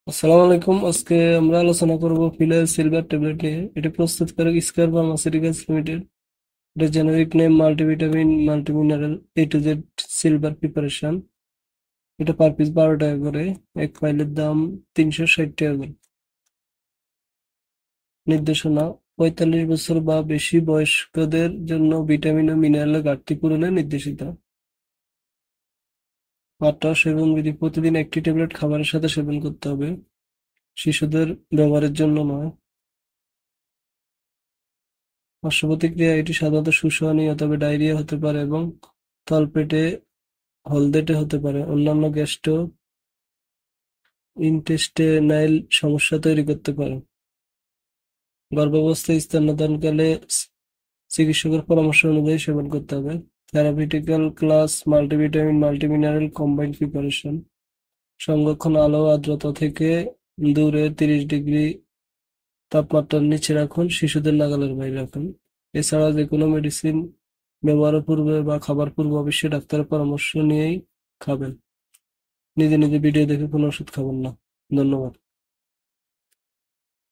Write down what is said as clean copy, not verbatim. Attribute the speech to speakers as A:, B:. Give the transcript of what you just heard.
A: আসসালামু আলাইকুম। আজকে আমরা আলোচনা করব ফিলার সিলভার ট্যাবলেট নিয়ে। এটি প্রস্তুতকারক স্কয়ার ফার্মাসিউটিক্যালস লিমিটেড। এটা generic name multivitamin multimineral A to Z silver preparation. এটা পার পিস 12 টাকা করে। এক ফাইলের দাম 360 টাকা করে। নির্দেশনা: 45 বছর বা বেশি বয়স্কদের জন্য ভিটামিন ও মিনারেলের ঘাটতি পূরণে নির্দেশিত। মাত্রা ও সেবন বিধি: প্রতিদিন একটি ট্যাবলেট খাবারের সাথে সেবন করতে হবে। শিশুদের ব্যবহারের জন্য নয়। পার্শ্বপ্রতিক্রিয়া: এটি সাধারণত সুসহনীয়, তবে ডায়রিয়া হতে পারে এবং তলপেটে হলদেটে হতে পারে। অন্যান্য গ্যাস্ট্রোইন্টেস্টাইনাল সমস্যা তৈরি করতে পারে। গর্ভাবস্থায় স্তন্যদানকালে চিকিৎসকের পরামর্শ অনুযায়ী সেবন করতে হবে। থেরাপিউটিক্যাল class multivitamin multimineral combined preparation. সংরক্ষণ: আলো ও আর্দ্রতা থেকে দূরে 30 ডিগ্রি তাপমাত্রার নিচে রাখুন, শিশুদের নাগালের বাইরে রাখুন। এছাড়া যেকোনো মেডিসিন ব্যবহারের পূর্বে বা খাবার পূর্বে অবশ্যই ডাক্তারের পরামর্শ নিয়েই খাবেন। নিজে নিজে ভিডিও দেখে কোনো ওষুধ খাবেন না। ধন্যবাদ।